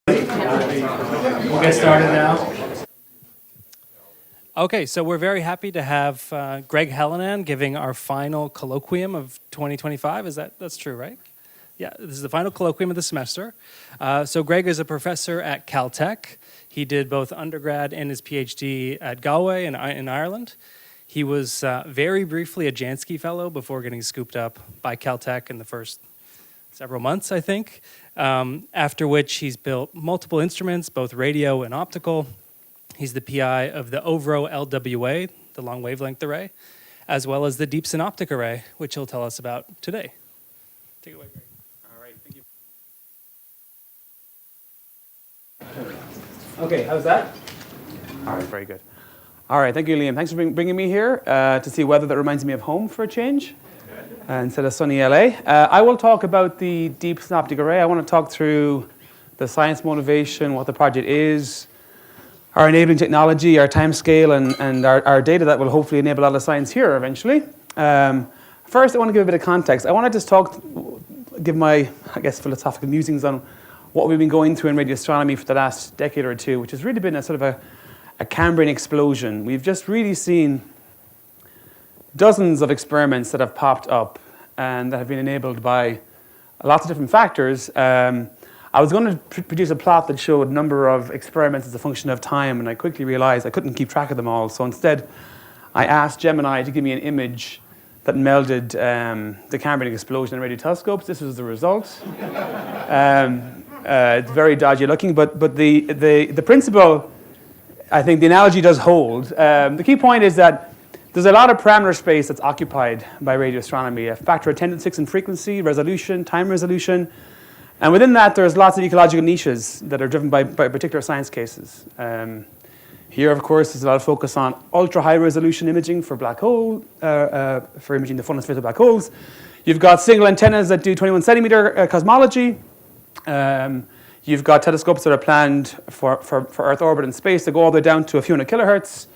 We'll get started now. Okay, so we're very happy to have Gregg Hallinan giving our final colloquium of 2025. That's true, right? Yeah, this is the final colloquium of the semester. So Gregg is a professor at Caltech. He did both undergrad and his PhD at Galway in Ireland. He was very briefly a Jansky Fellow before getting scooped up by Caltech in the first several months, I think, after which he's built multiple instruments, both radio and optical. He's the PI of the OVRO LWA, the long wavelength array, as well as the Deep Synoptic Array, which he'll tell us about today. Take it away, Gregg. All right, thank you. Okay, how's that? All right, very good. All right, thank you, Liam. Thanks for bringing me here to see weather that reminds me of home for a change. Instead of sunny LA. I will talk about the Deep Synoptic Array. I want to talk through the science motivation, what the project is, our enabling technology, our timescale, and our data that will hopefully enable a lot of science here eventually. First, I want to give a bit of context. I want to just give my, philosophical musings on what we've been going through in radio astronomy for the last decade or two, which has really been a sort of a Cambrian explosion. We've just really seen dozens of experiments that have popped up and that have been enabled by lots of different factors. I was going to produce a plot that showed number of experiments as a function of time, and I quickly realized I couldn't keep track of them all. So instead, I asked Gemini to give me an image that melded the Cambrian explosion and radio telescopes. This is the result. It's very dodgy looking, but the principle, I think the analogy does hold. The key point is that there's a lot of parameter space that's occupied by radio astronomy, a factor of 10 to the 6 in frequency, resolution, time resolution. And within that, there's lots of ecological niches that are driven by particular science cases. Here, of course, there's a lot of focus on ultra-high resolution imaging for black hole, for imaging the funnel sphere of black holes. You've got single antennas that do 21 centimeter cosmology. You've got telescopes that are planned for Earth orbit and space that go all the way down to a few hundred kilohertz.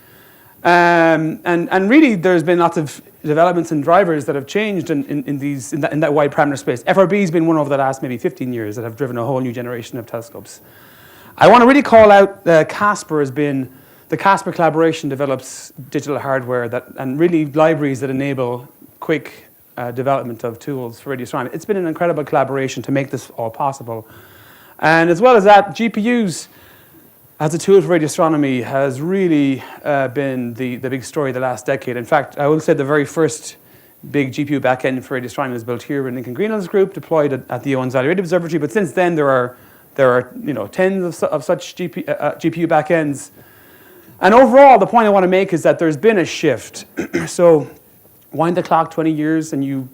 And really, there's been lots of developments and drivers that have changed in that wide parameter space. FRBs has been one over the last maybe 15 years that have driven a whole new generation of telescopes. I want to really call out Casper has been, the Casper collaboration develops digital hardware and really libraries that enable quick development of tools for radio astronomy. It's been an incredible collaboration to make this all possible. And as well as that, GPUs as a tool for radio astronomy has really been the big story of the last decade. In fact, I will say the very first big GPU backend for radio astronomy was built here in Lincoln Greenland's group, deployed at the Owens Valley Radio Observatory. But since then, there are tens of such GPU backends. And overall, the point I want to make is that there's been a shift. So wind the clock 20 years, and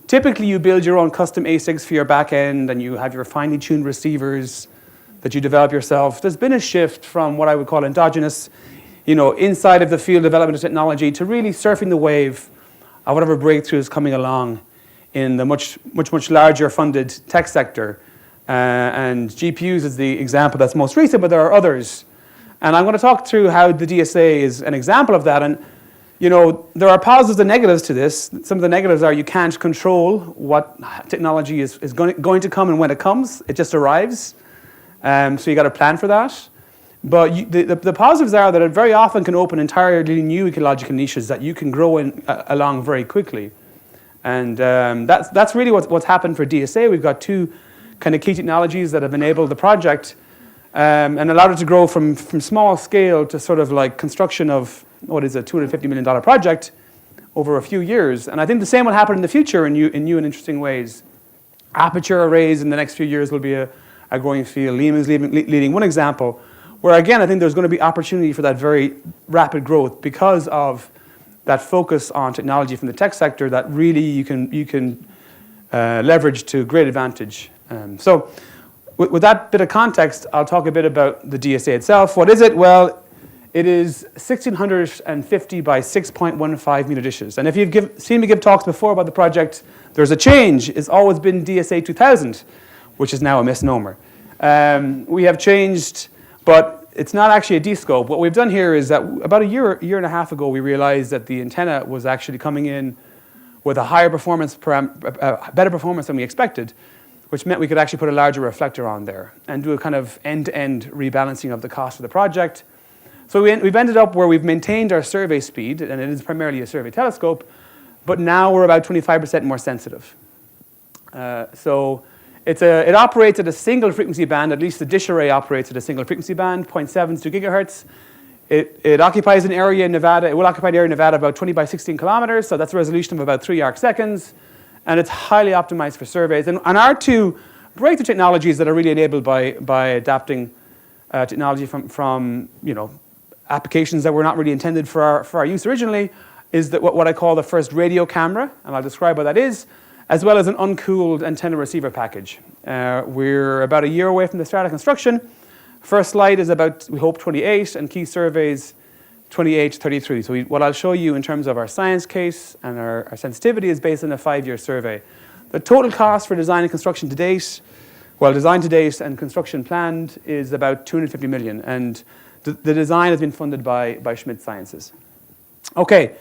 typically you build your own custom ASICs for your backend, and you have your finely tuned receivers that you develop yourself. There's been a shift from what I would call endogenous, inside of the field development of technology to really surfing the wave of whatever breakthrough is coming along in the much larger funded tech sector. And GPUs is the example that's most recent, but there are others. And I'm going to talk through how the DSA is an example of that. And there are positives and negatives to this. Some of the negatives are you can't control what technology is going to come and when it comes. It just arrives. So you got to plan for that. But the positives are that it very often can open entirely new ecological niches that you can grow along very quickly. And that's really what's happened for DSA. We've got two kind of key technologies that have enabled the project and allowed it to grow from small scale to sort of like construction of what is a $250 million project over a few years. And I think the same will happen in the future in new and interesting ways. Aperture arrays in the next few years will be a growing field. Liam is leading one example where, again, I think there's going to be opportunity for that very rapid growth because of that focus on technology from the tech sector that really you can leverage to great advantage. So with that bit of context, I'll talk a bit about the DSA itself. What is it? Well, it is 1,650 by 6.15 meter dishes. And if you've seen me give talks before about the project, there's a change. It's always been DSA 2000, which is now a misnomer. We have changed, but it's not actually a D-scope. What we've done here is that about a year and a half ago, we realized that the antenna was actually coming in with a higher performance, better performance than we expected. which meant we could actually put a larger reflector on there and do a kind of end-to-end rebalancing of the cost of the project. So we've ended up where we've maintained our survey speed, and it is primarily a survey telescope, but now we're about 25% more sensitive. So it operates at a single frequency band, at least the dish array operates at a single frequency band, 0.72 gigahertz. It occupies an area in Nevada, it will occupy an area in Nevada about 20 by 16 kilometers, so that's a resolution of about 3 arc seconds, and it's highly optimized for surveys. And our two breakthrough technologies that are really enabled by adapting technology from applications that were not really intended for our use originally is that what I call the first radio camera, and I'll describe what that is, as well as an uncooled antenna receiver package. We're about a year away from the start of construction. First light is about, we hope, 28, and key surveys 28 to 33. So what I'll show you in terms of our science case and our sensitivity is based on a 5-year survey. The total cost for design and construction to date, well, design to date and construction planned is about 250 million, and the design has been funded by Schmidt Sciences. Okay,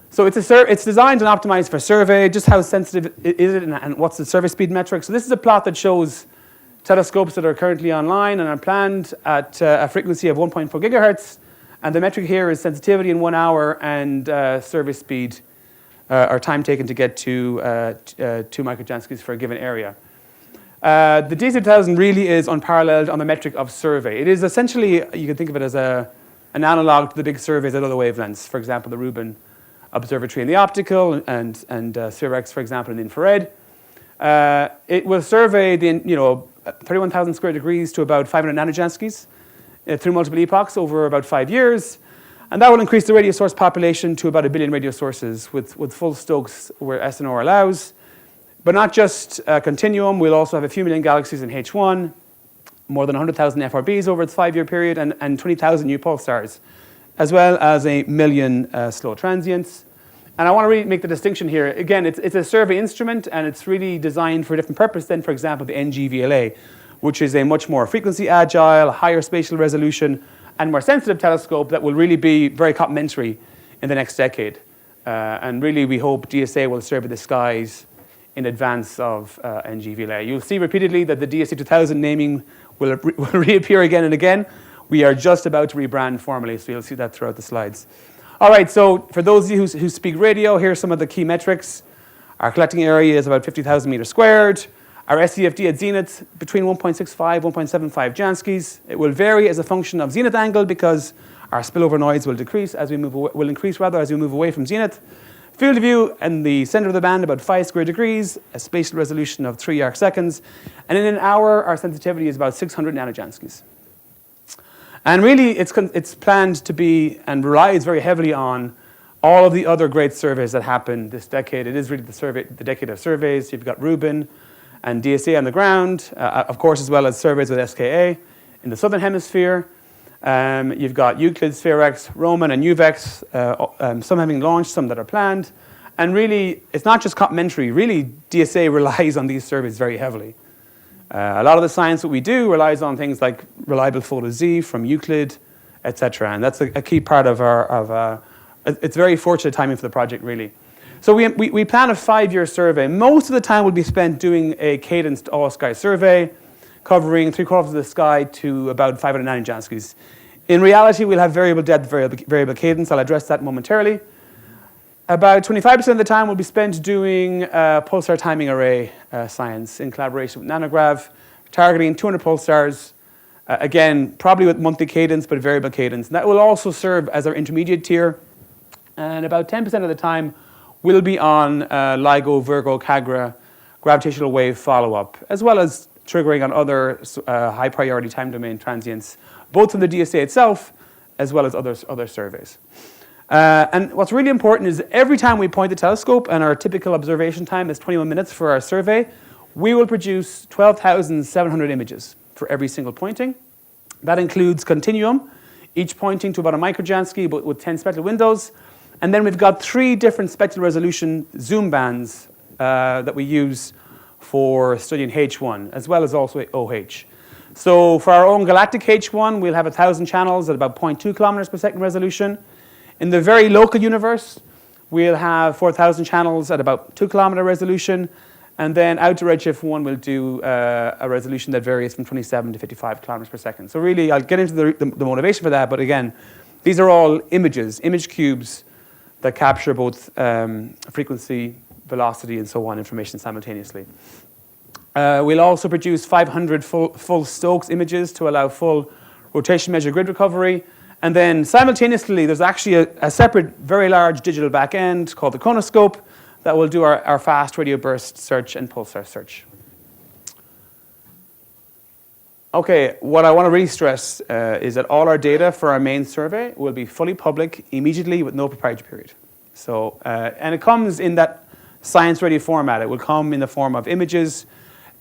so it's designed and optimized for survey. Just how sensitive is it, and what's the survey speed metric? So this is a plot that shows telescopes that are currently online and are planned at a frequency of 1.4 gigahertz. And the metric here is sensitivity in 1 hour and survey speed, or time taken to get to 2 microjanskis for a given area. The DC-2000 really is unparalleled on the metric of survey. It is essentially, you can think of it as an analog to the big surveys at other wavelengths. For example, the Rubin Observatory in the optical and Spherex, for example, in the infrared. It will survey the 31,000 square degrees to about 500 nanojanskis through multiple epochs over about 5 years. And that will increase the radio source population to about 1 billion radio sources with full Stokes where SNR allows. But not just continuum, we'll also have a few million galaxies in H1, more than 100,000 FRBs over its 5-year period, and 20,000 new pulsars, as well as 1 million slow transients. And I want to really make the distinction here. Again, it's a survey instrument, and it's really designed for a different purpose than, for example, the NGVLA, which is a much more frequency agile, higher spatial resolution, and more sensitive telescope that will really be very complementary in the next decade. And really, we hope DSA will survey the skies in advance of NGVLA. You'll see repeatedly that the DSA-2000 naming will reappear again and again. We are just about to rebrand formally, so you'll see that throughout the slides. All right, so for those of you who speak radio, here are some of the key metrics. Our collecting area is about 50,000 meters squared. Our SCFD at zenith, between 1.65, 1.75 Janskis. It will vary as a function of zenith angle because our spillover noise will increase as we move away from zenith. Field of view in the center of the band, about 5 square degrees, a spatial resolution of 3 arc seconds. And in an hour, our sensitivity is about 600 nanojanskis. And really, it's planned to be and relies very heavily on all of the other great surveys that happen this decade. It is really the decade of surveys. You've got Rubin and DSA on the ground, of course, as well as surveys with SKA in the southern hemisphere. You've got Euclid, Spherex, Roman, and UVEX, some having launched, some that are planned. And really, it's not just complementary. Really, DSA relies on these surveys very heavily. A lot of the science that we do relies on things like reliable photo Z from Euclid, etc. And that's a key part of it's very fortunate timing for the project, really. So we plan a 5-year survey. Most of the time will be spent doing a cadenced all-sky survey, covering 3/4 of the sky to about 500 nanojanskis. In reality, we'll have variable depth, variable cadence. I'll address that momentarily. About 25% of the time will be spent doing pulsar timing array science in collaboration with Nanograv, targeting 200 pulsars, again, probably with monthly cadence, but variable cadence. And that will also serve as our intermediate tier. And about 10% of the time will be on LIGO, Virgo, CAGRA, gravitational wave follow-up, as well as triggering on other high-priority time domain transients, both from the DSA itself, as well as other surveys. And what's really important is every time we point the telescope, and our typical observation time is 21 minutes for our survey, we will produce 12,700 images for every single pointing. That includes continuum, each pointing to about a microjansky, but with 10 spectral windows. And then we've got 3 different spectral resolution zoom bands that we use for studying H1, as well as also OH. So for our own galactic H1, we'll have 1,000 channels at about 0.2 kilometers per second resolution. In the very local universe, we'll have 4,000 channels at about 2 kilometer resolution. And then out to redshift 1 will do a resolution that varies from 27 to 55 kilometers per second. So really, I'll get into the motivation for that, but again, these are all images, image cubes that capture both frequency, velocity, and so on information simultaneously. We'll also produce 500 full Stokes images to allow full rotation measure grid recovery. And then simultaneously, there's actually a separate, very large digital backend called the chronoscope that will do our fast radio burst search and pulsar search. Okay, what I want to really stress is that all our data for our main survey will be fully public immediately with no proprietary period. So, and it comes in that science-ready format. It will come in the form of images,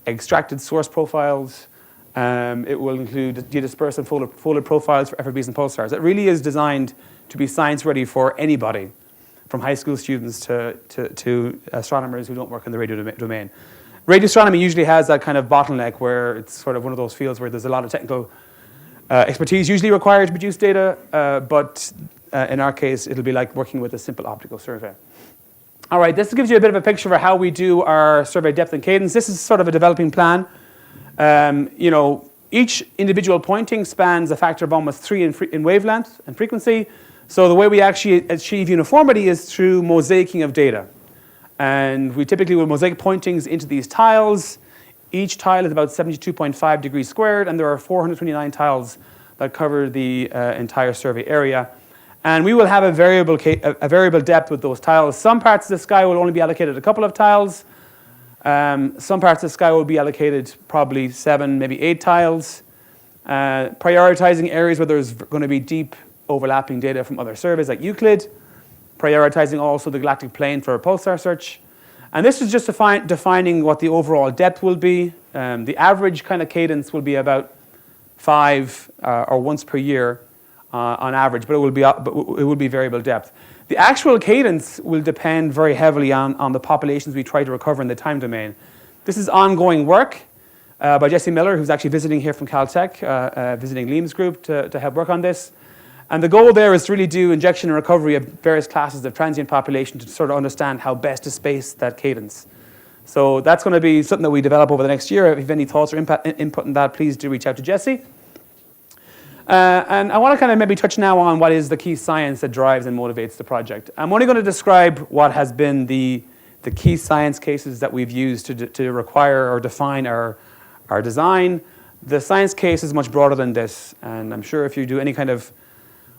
extracted source profiles. It will include de-dispersed and folded profiles for FRBs and pulsars. It really is designed to be science-ready for anybody, from high school students to astronomers who don't work in the radio domain. Radio astronomy usually has that kind of bottleneck where it's sort of one of those fields where there's a lot of technical expertise usually required to produce data, but in our case, it'll be like working with a simple optical survey. All right, this gives you a bit of a picture for how we do our survey depth and cadence. This is sort of a developing plan. You know, each individual pointing spans a factor of almost 3 in wavelength and frequency. So the way we actually achieve uniformity is through mosaicing of data. And we typically will mosaic pointings into these tiles. Each tile is about 72.5 degrees squared, and there are 429 tiles that cover the entire survey area. And we will have a variable depth with those tiles. Some parts of the sky will only be allocated a couple of tiles. Some parts of the sky will be allocated probably 7, maybe 8 tiles. Prioritizing areas where there's going to be deep overlapping data from other surveys like Euclid. Prioritizing also the galactic plane for a pulsar search. And this is just defining what the overall depth will be. The average kind of cadence will be about 5 or once per year on average, but it will be variable depth. The actual cadence will depend very heavily on the populations we try to recover in the time domain. This is ongoing work by Jesse Miller, who's actually visiting here from Caltech, visiting Liam's group to help work on this. And the goal there is to really do injection and recovery of various classes of transient population to sort of understand how best to space that cadence. So that's going to be something that we develop over the next year. If you have any thoughts or input on that, please do reach out to Jesse. And I want to kind of maybe touch now on what is the key science that drives and motivates the project. I'm only going to describe what has been the key science cases that we've used to require or define our design. The science case is much broader than this, and I'm sure if you do any kind of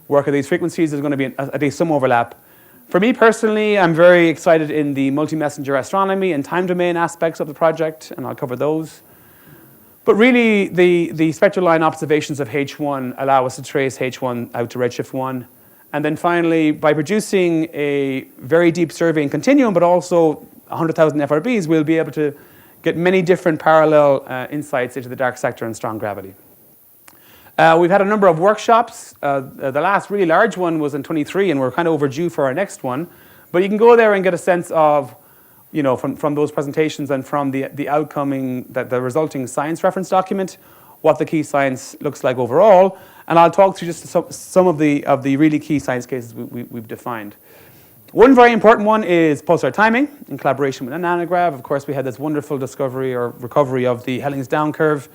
work at these frequencies, there's going to be at least some overlap. For me personally, I'm very excited in the multi-messenger astronomy and time domain aspects of the project, and I'll cover those. But really, the spectral line observations of H1 allow us to trace H1 out to redshift 1. And then finally, by producing a very deep surveying continuum, but also 100,000 FRBs, we'll be able to get many different parallel insights into the dark sector and strong gravity. We've had a number of workshops. The last really large one was in 23, and we're kind of overdue for our next one. But you can go there and get a sense of, you know, from those presentations and from the resulting science reference document, what the key science looks like overall. And I'll talk through just some of the really key science cases we've defined. One very important one is pulsar timing in collaboration with nanoGrav. Of course, we had this wonderful discovery or recovery of the Hallinan down curve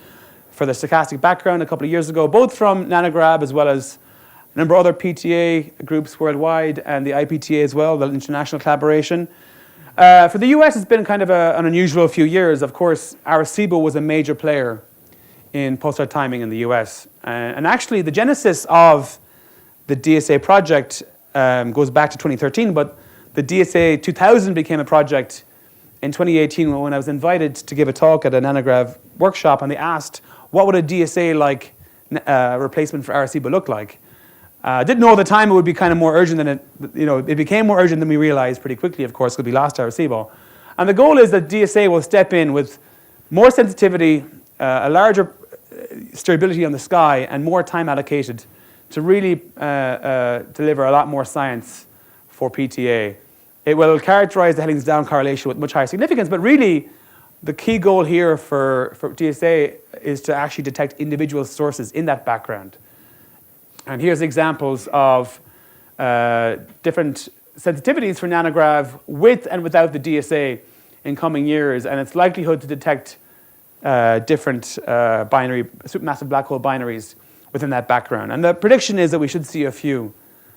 for the stochastic background a couple of years ago, both from nanoGrav as well as a number of other PTA groups worldwide and the IPTA as well, the international collaboration. For the US, it's been kind of an unusual few years. Of course, Arecibo was a major player in pulsar timing in the US. And actually, the genesis of the DSA project goes back to 2013, but the DSA 2000 became a project in 2018 when I was invited to give a talk at a nanoGrav workshop, and they asked, what would a DSA-like replacement for Arecibo look like? Didn't know at the time it would be kind of more urgent than it became more urgent than we realized pretty quickly, of course, because we lost Arecibo. And the goal is that DSA will step in with more sensitivity, a larger steerability on the sky, and more time allocated to really deliver a lot more science for PTA. It will characterize the Hallinan down correlation with much higher significance, but really the key goal here for DSA is to actually detect individual sources in that background. And here's examples of different sensitivities for nanoGrav with and without the DSA in coming years, and its likelihood to detect different binary, supermassive black hole binaries within that background. And the prediction is that we should see a few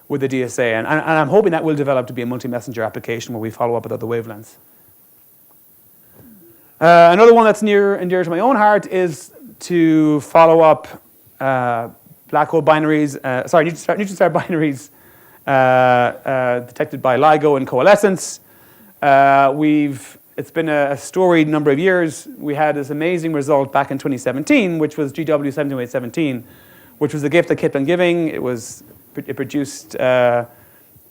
with the DSA, and I'm hoping that will develop to be a multi-messenger application where we follow up with other wavelengths. Another one that's near and dear to my own heart is to follow up black hole binaries, neutron star binaries detected by LIGO and coalescence. It's been a storied number of years. We had this amazing result back in 2017, which was GW72817, which was a gift that kept on giving. It produced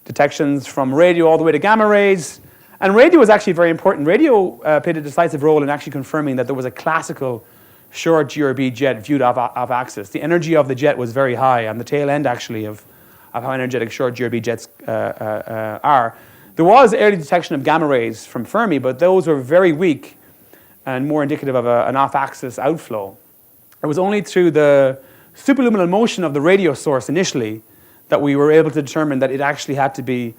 detections from radio all the way to gamma rays. And radio was actually very important. Radio played a decisive role in actually confirming that there was a classical short GRB jet viewed off axis. The energy of the jet was very high on the tail end, actually, of how energetic short GRB jets are. There was early detection of gamma rays from Fermi, but those were very weak and more indicative of an off-axis outflow. It was only through the superluminal motion of the radio source initially that we were able to determine that it actually had to be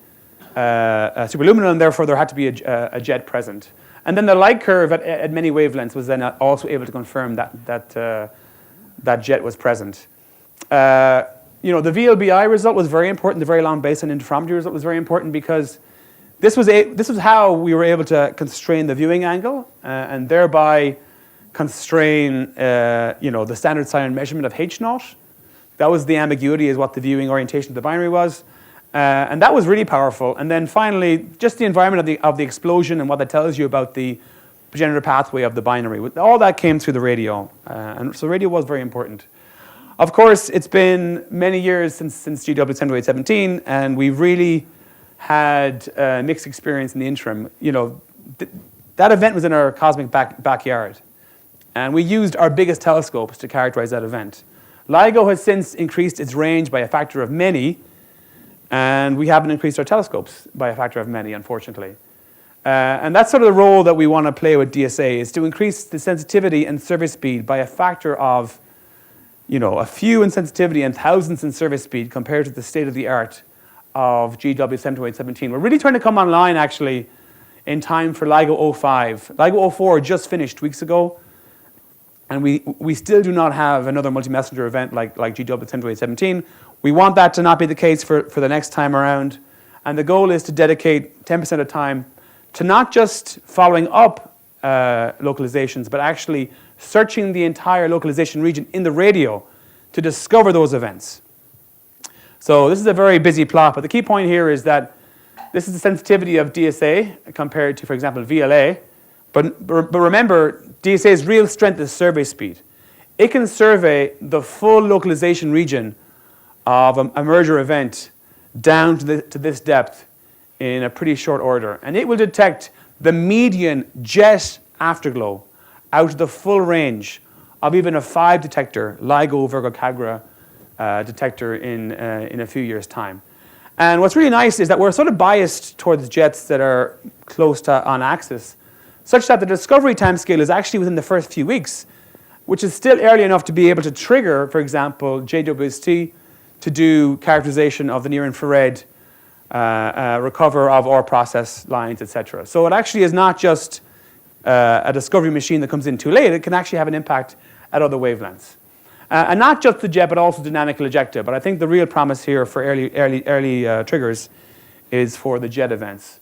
superluminal, and therefore there had to be a jet present. And then the light curve at many wavelengths was then also able to confirm that jet was present. The VLBI result was very important. The very long baseline interferometry result was very important because this was how we were able to constrain the viewing angle and thereby constrain the standard Siren measurement of H0. That was the ambiguity, is what the viewing orientation of the binary was. And that was really powerful. And then finally, just the environment of the explosion and what that tells you about the progenitor pathway of the binary. All that came through the radio. And so radio was very important. Of course, it's been many years since GW72817, and we've really had a mixed experience in the interim. That event was in our cosmic backyard. And we used our biggest telescopes to characterize that event. LIGO has since increased its range by a factor of many, and we haven't increased our telescopes by a factor of many, unfortunately. And that's sort of the role that we want to play with DSA, is to increase the sensitivity and surface speed by a factor of, a few in sensitivity and thousands in surface speed compared to the state-of-the-art of GW72817. We're really trying to come online, actually, in time for LIGO 05. LIGO 04 just finished weeks ago, and we still do not have another multi-messenger event like GW72817. We want that to not be the case for the next time around. And the goal is to dedicate 10% of time to not just following up localizations, but actually searching the entire localization region in the radio to discover those events. So this is a very busy plot, but the key point here is that this is the sensitivity of DSA compared to, for example, VLA. But remember, DSA's real strength is survey speed. It can survey the full localization region of a merger event down to this depth in a pretty short order. And it will detect the median jet afterglow out of the full range of even a 5 detector LIGO Virgo Cagra detector in a few years' time. And what's really nice is that we're sort of biased towards jets that are close to on axis, such that the discovery timescale is actually within the first few weeks, which is still early enough to be able to trigger, for example, JWST to do characterization of the near-infrared, recover of our process lines, etc. So it actually is not just a discovery machine that comes in too late. It can actually have an impact at other wavelengths. And not just the jet, but also dynamical ejecta. But I think the real promise here for early triggers is for the jet events.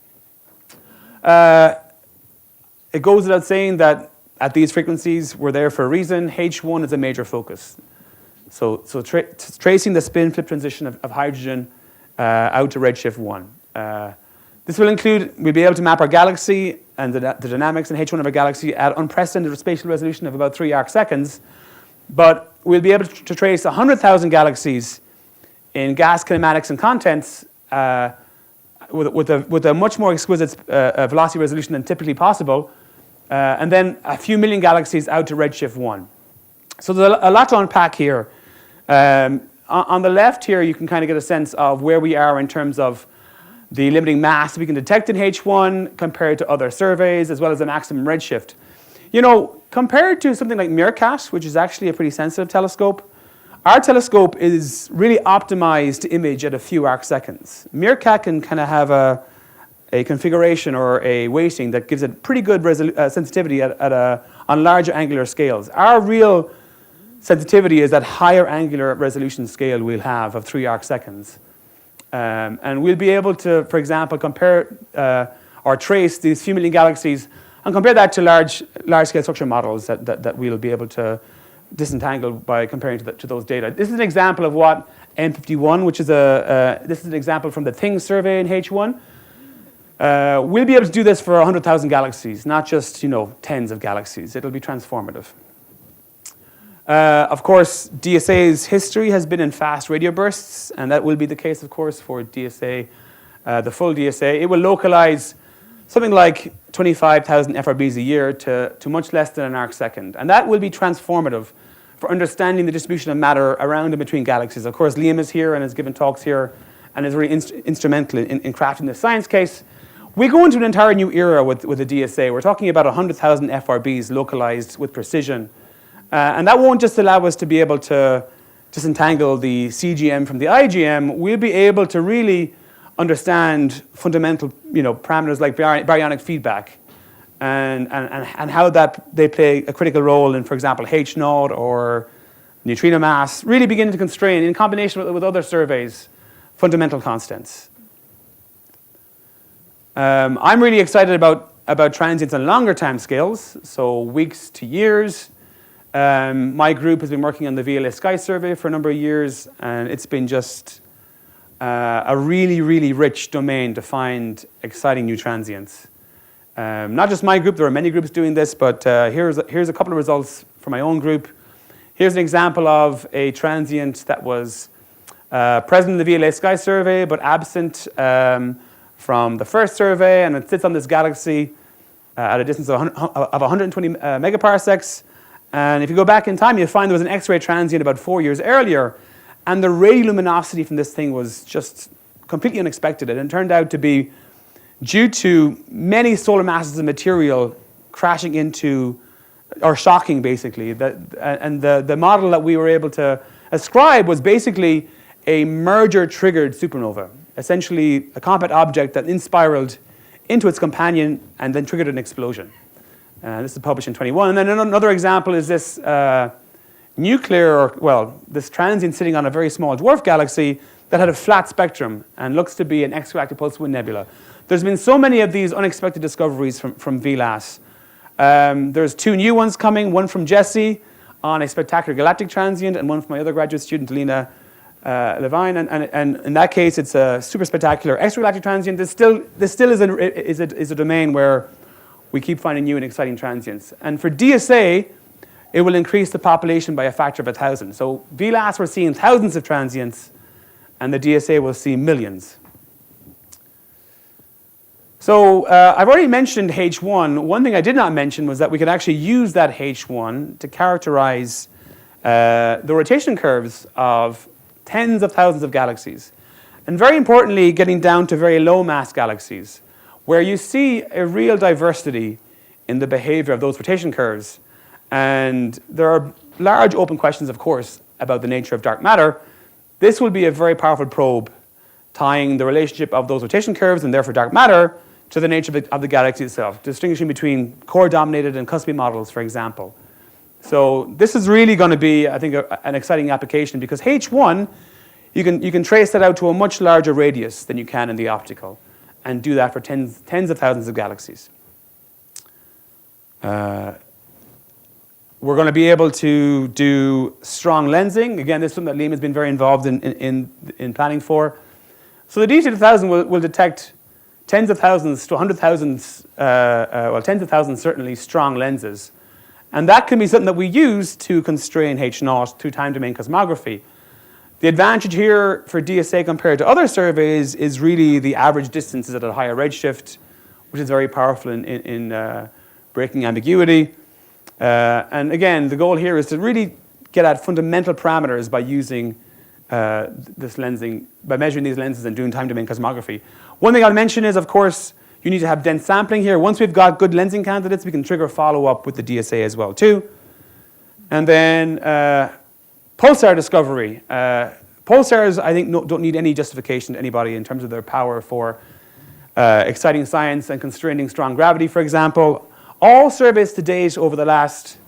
It goes without saying that at these frequencies, we're there for a reason. H1 is a major focus. So tracing the spin-flip transition of hydrogen out to redshift 1. This will include, we'll be able to map our galaxy and the dynamics in H1 of our galaxy at unprecedented spatial resolution of about 3 arc seconds. But we'll be able to trace 100,000 galaxies in gas kinematics and contents with a much more exquisite velocity resolution than typically possible. And then a few million galaxies out to redshift 1. So there's a lot to unpack here. On the left here, you can kind of get a sense of where we are in terms of the limiting mass we can detect in H1 compared to other surveys, as well as the maximum redshift. Compared to something like Meerkat, which is actually a pretty sensitive telescope, our telescope is really optimized to image at a few arc seconds. Meerkat can kind of have a configuration or a weighting that gives it pretty good sensitivity on larger angular scales. Our real sensitivity is that higher angular resolution scale we'll have of 3 arc seconds. And we'll be able to, for example, compare or trace these few million galaxies and compare that to large-scale structure models that we'll be able to disentangle by comparing to those data. This is an example of what M51, which is this is an example from the Things survey in H1. We'll be able to do this for 100,000 galaxies, not just tens of galaxies. It'll be transformative. Of course, DSA's history has been in fast radio bursts, and that will be the case, of course, for DSA, the full DSA. It will localize something like 25,000 FRBs a year to much less than an arc second. And that will be transformative for understanding the distribution of matter around and between galaxies. Of course, Liam is here and has given talks here and is really instrumental in crafting this science case. We go into an entire new era with the DSA. We're talking about 100,000 FRBs localized with precision. And that won't just allow us to be able to disentangle the CGM from the IGM. We'll be able to really understand fundamental parameters like baryonic feedback and how they play a critical role in, for example, H naught or neutrino mass, really beginning to constrain, in combination with other surveys, fundamental constants. I'm really excited about transients on longer time scales, so weeks to years. My group has been working on the VLA Sky survey for a number of years, and it's been just a really, really rich domain to find exciting new transients. Not just my group, there are many groups doing this, but here's a couple of results from my own group. Here's an example of a transient that was present in the VLA Sky survey, but absent from the first survey, and it sits on this galaxy at a distance of 120 megaparsecs. And if you go back in time, you'll find there was an X-ray transient about 4 years earlier, and the radioluminosity from this thing was just completely unexpected. And it turned out to be due to many solar masses of material crashing into, or shocking basically. And the model that we were able to ascribe was basically a merger-triggered supernova, essentially a compact object that inspiraled into its companion and then triggered an explosion. This is published in 21. And then another example is this this transient sitting on a very small dwarf galaxy that had a flat spectrum and looks to be an extra-galactic pulse wind nebula. There's been so many of these unexpected discoveries from VLAS. There's 2 new ones coming, one from Jesse on a spectacular galactic transient and one from my other graduate student, Lena Levine. And in that case, it's a super spectacular extra-galactic transient. This still is a domain where we keep finding new and exciting transients. And for DSA, it will increase the population by a factor of 1,000. So VLAS, we're seeing thousands of transients, and the DSA will see millions. So I've already mentioned H1. One thing I did not mention was that we could actually use that H1 to characterize the rotation curves of tens of thousands of galaxies. And very importantly, getting down to very low mass galaxies, where you see a real diversity in the behavior of those rotation curves. And there are large open questions, of course, about the nature of dark matter. This will be a very powerful probe tying the relationship of those rotation curves and therefore dark matter to the nature of the galaxy itself, distinguishing between core-dominated and cuspy models, for example. So this is really going to be, I think, an exciting application because H1, you can trace that out to a much larger radius than you can in the optical and do that for tens of thousands of galaxies. We're going to be able to do strong lensing. Again, this is something that Liam has been very involved in planning for. So the DC-2000 will detect tens of thousands to 100,000, tens of thousands certainly, strong lenses. And that can be something that we use to constrain H0 through time domain cosmography. The advantage here for DSA compared to other surveys is really the average distances at a higher redshift, which is very powerful in breaking ambiguity. And again, the goal here is to really get at fundamental parameters by using this lensing, by measuring these lenses and doing time domain cosmography. One thing I'll mention is, of course, you need to have dense sampling here. Once we've got good lensing candidates, we can trigger follow-up with the DSA as well, too. And then pulsar discovery. Pulsars, I think, don't need any justification to anybody in terms of their power for exciting science and constraining strong gravity, for example. All surveys to date over the last,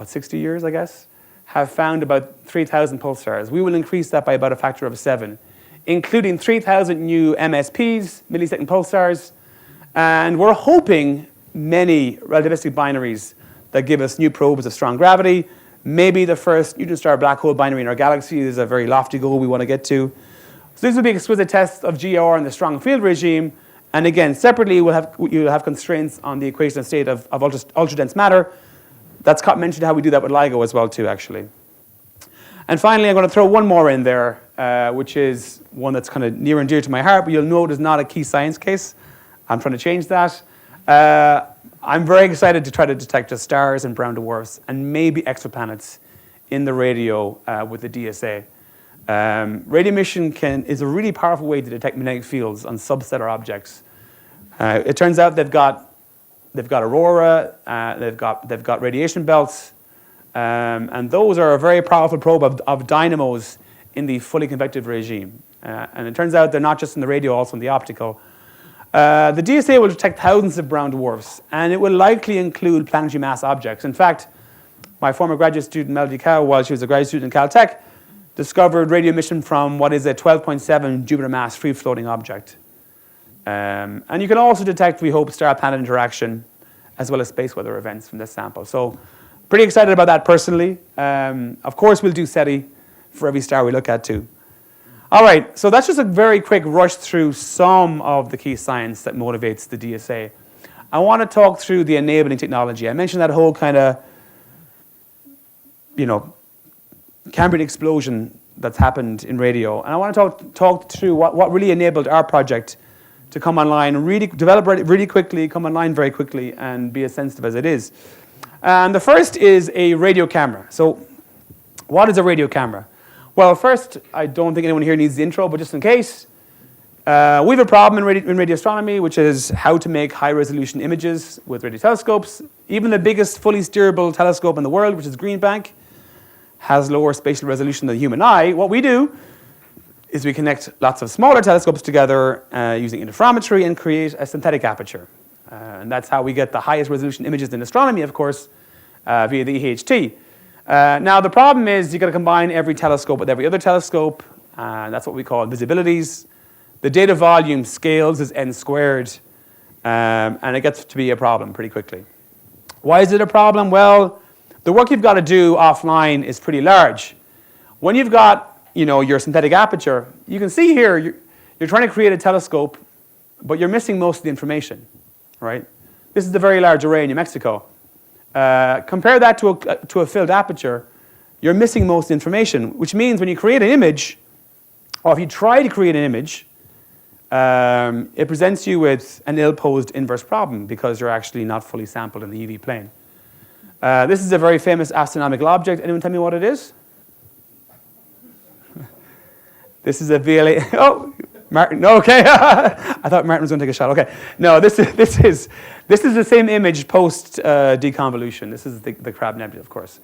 60 years, I guess, have found about 3,000 pulsars. We will increase that by about a factor of 7, including 3,000 new MSPs, millisecond pulsars, and we're hoping many relativistic binaries that give us new probes of strong gravity. Maybe the first neutron star black hole binary in our galaxy is a very lofty goal we want to get to. So these will be exquisite tests of GR and the strong field regime. And again, separately, you'll have constraints on the equation of state of ultra-dense matter. That's mentioned how we do that with LIGO as well, too, actually. And finally, I'm going to throw one more in there, which is one that's kind of near and dear to my heart, but you'll know it is not a key science case. I'm trying to change that. I'm very excited to try to detect just stars and brown dwarfs and maybe exoplanets in the radio with the DSA. Radio emission is a really powerful way to detect magnetic fields on substellar objects. It turns out they've got aurora, they've got radiation belts, and those are a very powerful probe of dynamos in the fully convective regime. And it turns out they're not just in the radio, also in the optical. The DSA will detect thousands of brown dwarfs, and it will likely include planetary mass objects. In fact, my former graduate student, Melody Cow, while she was a graduate student in Caltech, discovered radio emission from what is a 12.7 Jupiter mass free-floating object. And you can also detect, we hope, star-planet interaction as well as space weather events from this sample. So pretty excited about that personally. Of course, we'll do SETI for every star we look at too. All right, so that's just a very quick rush through some of the key science that motivates the DSA. I want to talk through the enabling technology. I mentioned that whole kind of, Cambrian explosion that's happened in radio. And I want to talk through what really enabled our project to come online, develop really quickly, come online very quickly, and be as sensitive as it is. And the first is a radio camera. So what is a radio camera? Well, first, I don't think anyone here needs the intro, but just in case, we have a problem in radio astronomy, which is how to make high-resolution images with radio telescopes. Even the biggest fully steerable telescope in the world, which is Green Bank, has lower spatial resolution than the human eye. What we do is we connect lots of smaller telescopes together using interferometry and create a synthetic aperture. And that's how we get the highest resolution images in astronomy, of course, via the EHT. Now, the problem is you've got to combine every telescope with every other telescope. That's what we call visibilities. The data volume scales as n squared, and it gets to be a problem pretty quickly. Why is it a problem? Well, the work you've got to do offline is pretty large. When you've got, your synthetic aperture, you can see here you're trying to create a telescope, but you're missing most of the information, right? This is the very large array in New Mexico. Compare that to a filled aperture, you're missing most of the information, which means when you create an image, or if you try to create an image, it presents you with an ill-posed inverse problem because you're actually not fully sampled in the EV plane. This is a very famous astronomical object. Anyone tell me what it is? This is a VLA. Oh, Martin. No, okay. I thought Martin was going to take a shot. Okay. No, this is the same image post deconvolution. This is the Crab Nebula, of course.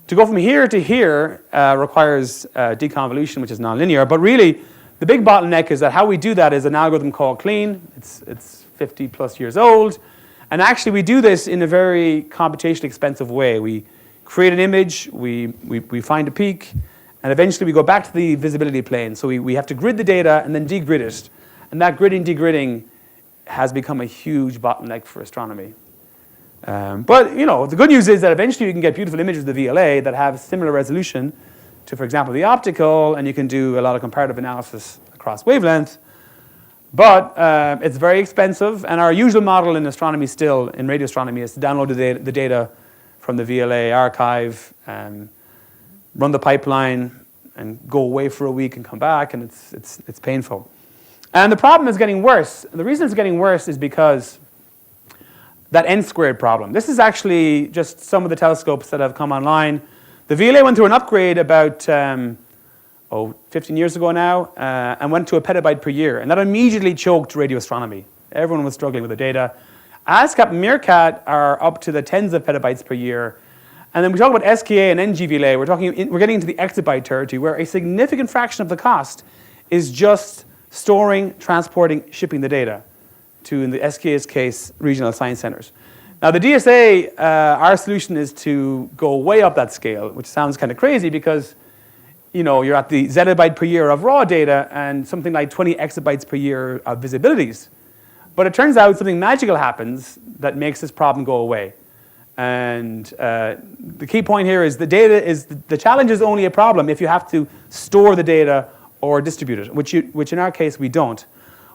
To go from here to here requires deconvolution, which is nonlinear. But really, the big bottleneck is that how we do that is an algorithm called CLEAN. It's 50 plus years old. And actually, we do this in a very computationally expensive way. We create an image, we find a peak, and eventually we go back to the visibility plane. So we have to grid the data and then degrid it. And that gridding has become a huge bottleneck for astronomy. But the good news is that eventually you can get beautiful images of the VLA that have similar resolution to, for example, the optical, and you can do a lot of comparative analysis across wavelength. But it's very expensive, and our usual model in astronomy still, in radio astronomy, is to download the data from the VLA archive, run the pipeline, and go away for a week and come back, and it's painful. And the problem is getting worse. The reason it's getting worse is because that n-squared problem. This is actually just some of the telescopes that have come online. The VLA went through an upgrade about 15 years ago now, and went to a petabyte per year. And that immediately choked radio astronomy. Everyone was struggling with the data. ASCAP and Meerkat are up to the tens of petabytes per year. And then we talk about SKA and NGVLA. We're getting into the exabyte territory, where a significant fraction of the cost is just storing, transporting, shipping the data. to, in the SKA's case, regional science centers. Now the DSA, our solution is to go way up that scale, which sounds kind of crazy because you're at the zettabyte per year of raw data and something like 20 exabytes per year of visibilities. But it turns out something magical happens that makes this problem go away. And the key point here is the challenge is only a problem if you have to store the data or distribute it, which in our case we don't.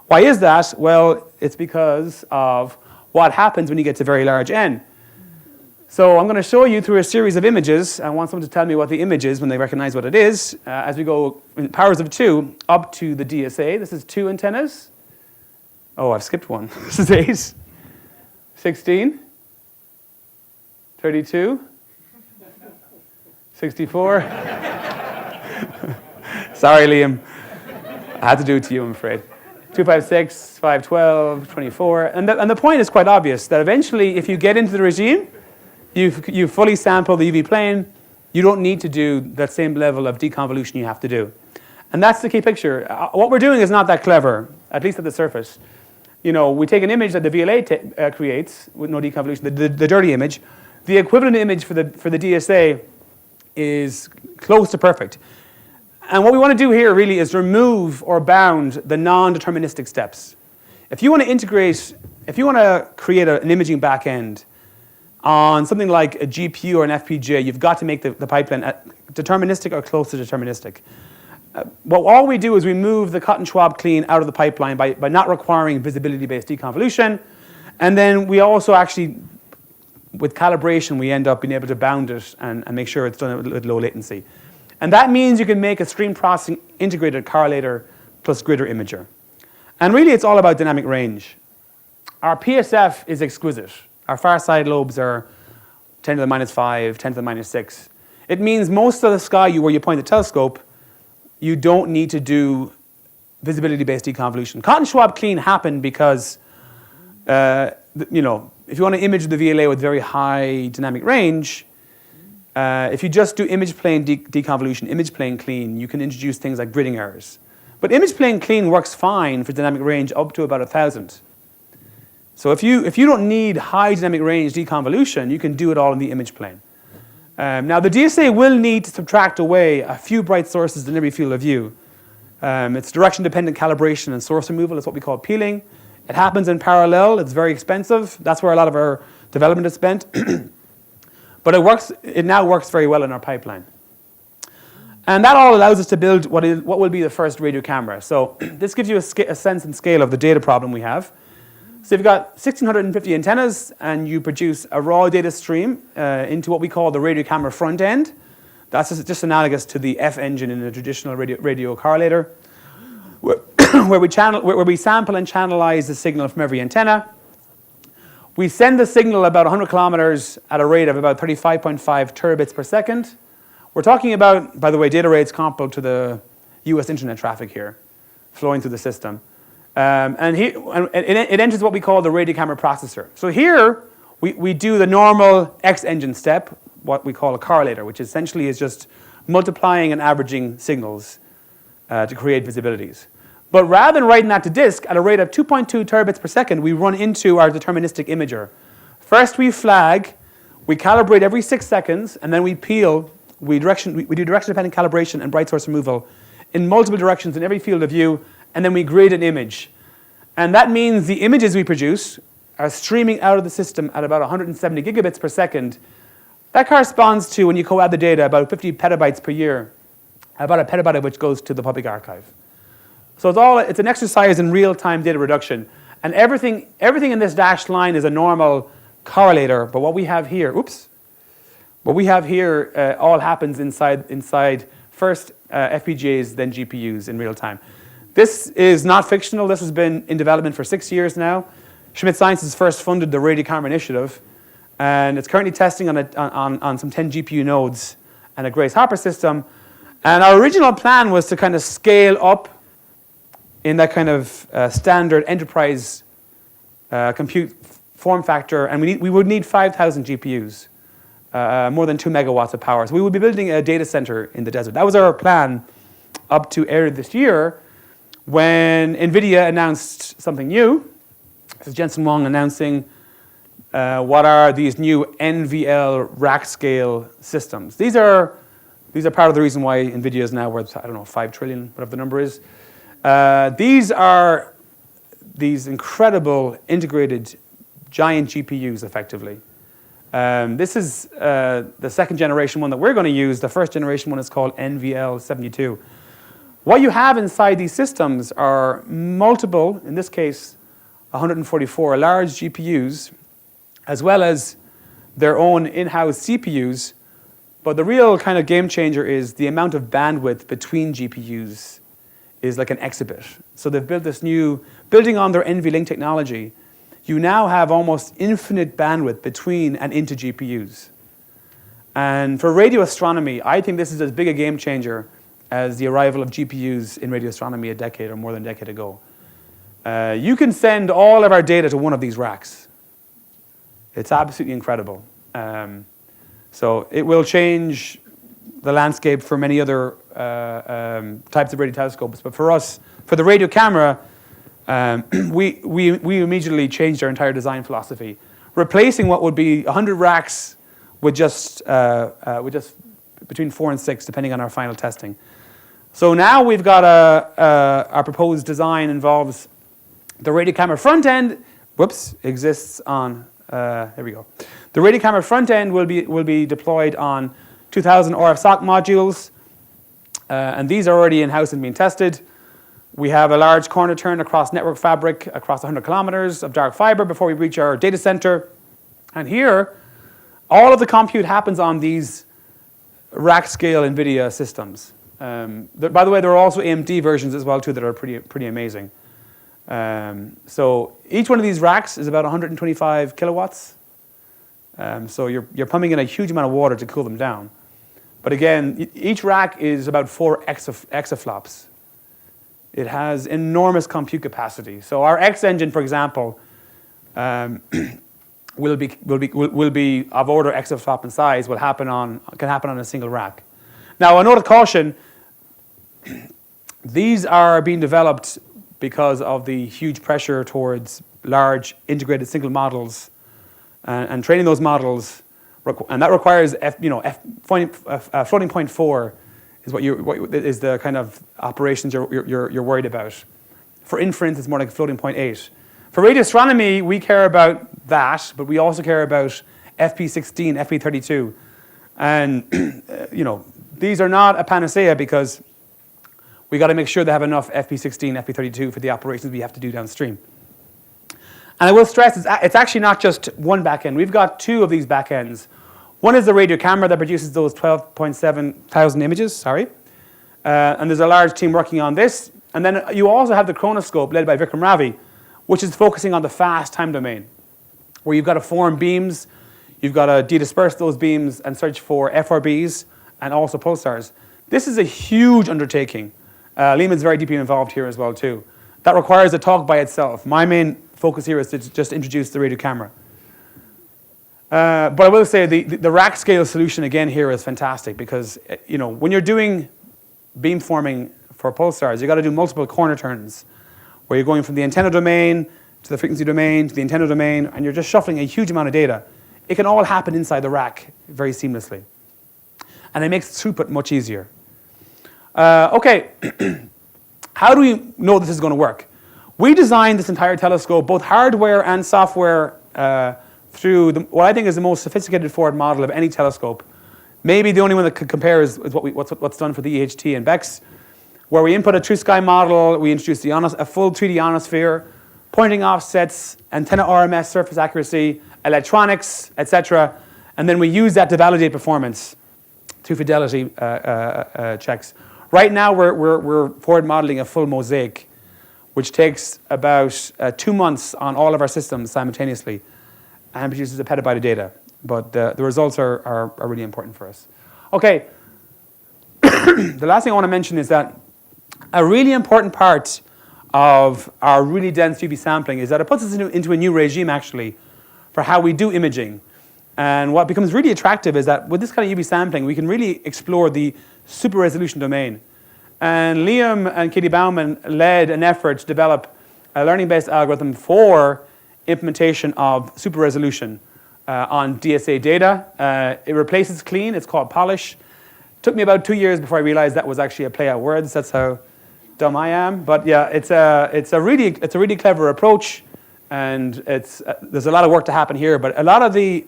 Why is that? Well, it's because of what happens when you get to very large n. So I'm going to show you through a series of images. I want someone to tell me what the image is when they recognize what it is. As we go in powers of 2 up to the DSA. This is 2 antennas. Oh, I've skipped one. This is 8, 16, 32, 64. Sorry, Liam. I had to do it to you, I'm afraid. 256, 512, 24. And the point is quite obvious, that eventually, if you get into the regime, you fully sample the UV plane, you don't need to do that same level of deconvolution you have to do. And that's the key picture. What we're doing is not that clever, at least at the surface. We take an image that the VLA creates with no deconvolution, the dirty image. The equivalent image for the DSA is close to perfect. And what we want to do here really is remove or bound the non-deterministic steps. If you want to create an imaging backend on something like a GPU or an FPGA, you've got to make the pipeline deterministic or close to deterministic. All we do is we move the Cotton-Schwab clean out of the pipeline by not requiring visibility-based deconvolution. And then we also actually, with calibration, we end up being able to bound it and make sure it's done with low latency. And that means you can make a stream processing integrated correlator plus gritter imager. And really, it's all about dynamic range. Our PSF is exquisite. Our far side lobes are 10 to the minus 5, 10 to the minus 6. It means most of the sky where you point the telescope, you don't need to do visibility-based deconvolution. Cotton-Schwab clean happened because, if you want to image the VLA with very high dynamic range, if you just do image plane deconvolution, image plane clean, you can introduce things like gridding errors. But image plane clean works fine for dynamic range up to about 1,000. So if you don't need high dynamic range deconvolution, you can do it all in the image plane. Now the DSA will need to subtract away a few bright sources in every field of view. It's direction-dependent calibration and source removal. It's what we call peeling. It happens in parallel. It's very expensive. That's where a lot of our development is spent. But it now works very well in our pipeline. And that all allows us to build what will be the first radio camera. So this gives you a sense and scale of the data problem we have. So you've got 1,650 antennas, and you produce a raw data stream into what we call the radio camera front end. That's just analogous to the F engine in a traditional radio correlator, where we sample and channelize the signal from every antenna. We send the signal about 100 kilometers at a rate of about 35.5 terabits per second. We're talking about, by the way, data rates comparable to the US internet traffic here, flowing through the system. And it enters what we call the radio camera processor. So here, we do the normal X engine step, what we call a correlator, which essentially is just multiplying and averaging signals to create visibilities. But rather than writing that to disk at a rate of 2.2 terabits per second, we run into our deterministic imager. First we flag, we calibrate every 6 seconds, and then we peel. We do direction-dependent calibration and bright source removal in multiple directions in every field of view, and then we grade an image. And that means the images we produce are streaming out of the system at about 170 gigabits per second. That corresponds to, when you co-add the data, about 50 petabytes per year, about a petabyte of which goes to the public archive. So it's an exercise in real-time data reduction. And everything in this dashed line is a normal correlator, but what we have here, all happens inside first FPGAs, then GPUs in real time. This is not fictional. This has been in development for 6 years now. Schmidt Sciences first funded the Radio Camera Initiative, and it's currently testing on some 10 GPU nodes and a Grace Hopper system. And our original plan was to kind of scale up in that kind of standard enterprise compute form factor, and we would need 5,000 GPUs, more than 2 megawatts of power. So we would be building a data center in the desert. That was our plan up to earlier this year, when NVIDIA announced something new, This is Jensen Huang announcing what are these new NVL rack scale systems. These are part of the reason why NVIDIA is now worth, I don't know, 5 trillion, whatever the number is. These are these incredible integrated giant GPUs, effectively. This is the second generation one that we're going to use. The first generation one is called NVL72. What you have inside these systems are multiple, in this case, 144 large GPUs, as well as their own in-house CPUs. But the real kind of game changer is the amount of bandwidth between GPUs is like an exabit. So they've built this new, building on their NVLink technology, you now have almost infinite bandwidth between and into GPUs. And for radio astronomy, I think this is as big a game changer as the arrival of GPUs in radio astronomy a decade or more than a decade ago. You can send all of our data to one of these racks. It's absolutely incredible. So it will change the landscape for many other types of radio telescopes. But for us, for the radio camera, we immediately changed our entire design philosophy, replacing what would be 100 racks with just between 4 and 6, depending on our final testing. So now we've got our proposed design involves the radio camera front end. Exists on. Here we go. The radio camera front end will be deployed on 2,000 RF SOC modules, and these are already in-house and being tested. We have a large corner turn across network fabric across 100 kilometers of dark fiber before we reach our data center. And here, all of the compute happens on these rack scale NVIDIA systems. By the way, there are also AMD versions as well too that are pretty amazing. So each one of these racks is about 125 kilowatts. So you're pumping in a huge amount of water to cool them down. But again, each rack is about 4 exaflops. It has enormous compute capacity. So our X engine, for example, will be of order exaflop in size. Can happen on a single rack. Now, a note of caution: these are being developed because of the huge pressure towards large integrated single models, and training those models, and that requires floating point 4. Is what is the kind of operations you're worried about. For inference, it's more like floating point 8. For radio astronomy, we care about that, but we also care about FP16, FP32, and these are not a panacea because we got to make sure they have enough FP16, FP32 for the operations we have to do downstream. And I will stress it's actually not just one backend. We've got 2 of these backends. One is the radio camera that produces those 12.7 thousand images, and there's a large team working on this. And then you also have the chronoscope led by Vikram Ravi, which is focusing on the fast time domain, where you've got to form beams, you've got to de-disperse those beams and search for FRBs and also pulsars. This is a huge undertaking. Lehman's very deeply involved here as well too. That requires a talk by itself. My main focus here is to just introduce the radio camera. But I will say the rack scale solution again here is fantastic because when you're doing beamforming for pulsars, you got to do multiple corner turns, where you're going from the antenna domain to the frequency domain to the antenna domain, and you're just shuffling a huge amount of data. It can all happen inside the rack very seamlessly, and it makes throughput much easier. Okay, how do we know this is going to work? We designed this entire telescope, both hardware and software, through what I think is the most sophisticated forward model of any telescope. Maybe the only one that could compare is what's done for the EHT and BEX, where we input a true sky model, we introduce a full 3D ionosphere, pointing offsets, antenna RMS surface accuracy, electronics, etc. And then we use that to validate performance through fidelity checks. Right now, we're forward modeling a full mosaic, which takes about 2 months on all of our systems simultaneously, and produces a petabyte of data. But the results are really important for us. Okay, the last thing I want to mention is that a really important part of our really dense UV sampling is that it puts us into a new regime, actually, for how we do imaging. And what becomes really attractive is that with this kind of UV sampling, we can really explore the super resolution domain. And Liam and Katie Bauman led an effort to develop a learning-based algorithm for implementation of super resolution on DSA data. It replaces clean. It's called polish. Took me about 2 years before I realized that was actually a play on words. That's how dumb I am. But yeah, it's a really clever approach, and there's a lot of work to happen here. But a lot of the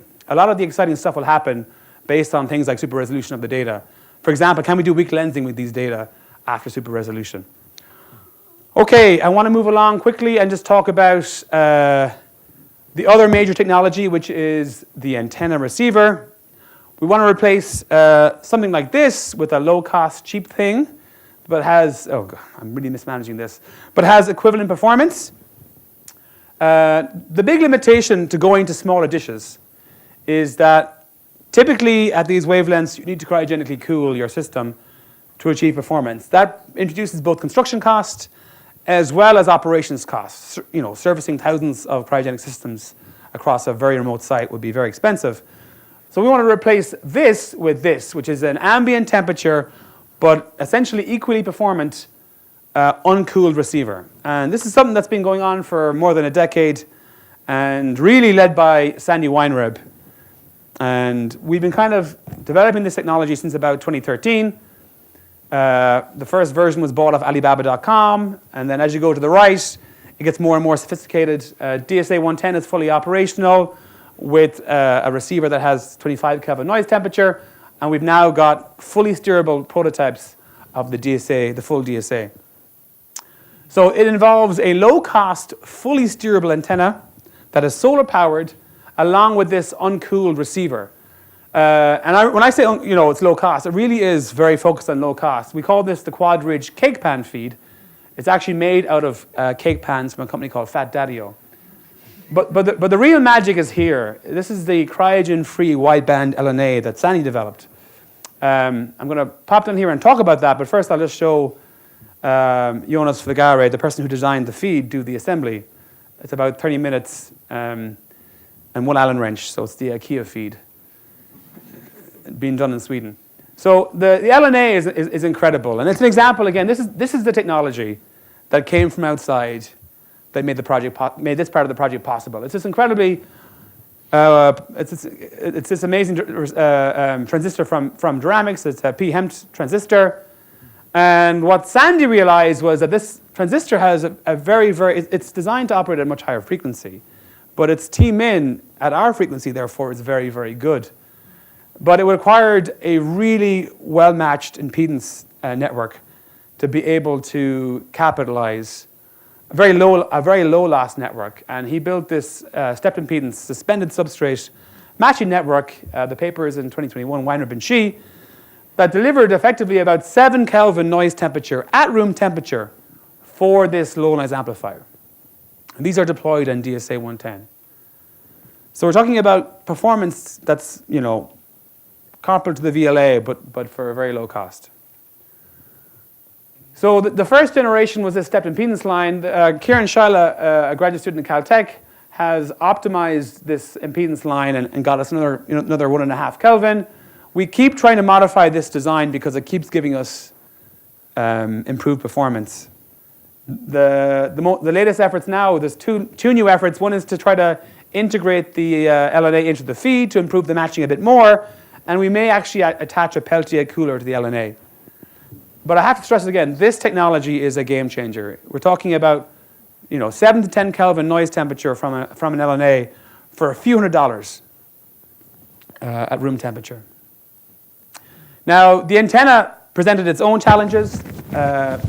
exciting stuff will happen based on things like super resolution of the data. For example, can we do weak lensing with these data after super resolution? Okay, I want to move along quickly and just talk about the other major technology, which is the antenna receiver. We want to replace something like this with a low-cost, cheap thing, but has, oh God, I'm really mismanaging this, but has equivalent performance. The big limitation to going to smaller dishes is that typically at these wavelengths, you need to cryogenically cool your system to achieve performance. That introduces both construction cost as well as operations costs. You know, servicing thousands of cryogenic systems across a very remote site would be very expensive. So we want to replace this with this, which is an ambient temperature, but essentially equally performant uncooled receiver. And this is something that's been going on for more than a decade and really led by Sandy Weinreb. And we've been kind of developing this technology since about 2013. The first version was bought off Alibaba.com, and then as you go to the right, it gets more and more sophisticated. DSA 110 is fully operational with a receiver that has 25 Kelvin noise temperature, and we've now got fully steerable prototypes of the DSA, the full DSA. So it involves a low-cost, fully steerable antenna that is solar-powered, along with this uncooled receiver. When I say it's low cost, it really is very focused on low cost. We call this the quad-ridge cake pan feed. It's actually made out of cake pans from a company called Fat Daddy-O. But the real magic is here. This is the cryogen-free wideband LNA that Sandy developed. I'm going to pop down here and talk about that, but first I'll just show Jonas Flegare, the person who designed the feed, do the assembly. It's about 30 minutes and one Allen wrench, so it's the IKEA feed being done in Sweden. So the LNA is incredible, and it's an example. Again, this is the technology that came from outside that made this part of the project possible. It's this incredibly, it's this amazing transistor from Duramics. It's a p-HEMT transistor, and what Sandy realized was that this transistor has a very it's designed to operate at a much higher frequency, but its T-min at our frequency, therefore, is very, very good. But it required a really well-matched impedance network to be able to capitalize a very low loss network. And he built this stepped impedance suspended substrate matching network. The paper is in 2021, Weinreb and Shi, that delivered effectively about 7 Kelvin noise temperature at room temperature for this low noise amplifier. And these are deployed on DSA 110. So we're talking about performance that's, comparable to the VLA, but for a very low cost. So the first generation was this stepped impedance line. Kieran Shaila, a graduate student at Caltech, has optimized this impedance line and got us another 1.5 Kelvin. We keep trying to modify this design because it keeps giving us improved performance. The latest efforts now, there's two new efforts. One is to try to integrate the LNA into the feed to improve the matching a bit more, and we may actually attach a Peltier cooler to the LNA. But I have to stress again, this technology is a game changer. We're talking about 7 to 10 Kelvin noise temperature from an LNA for a few $100s at room temperature. Now, the antenna presented its own challenges.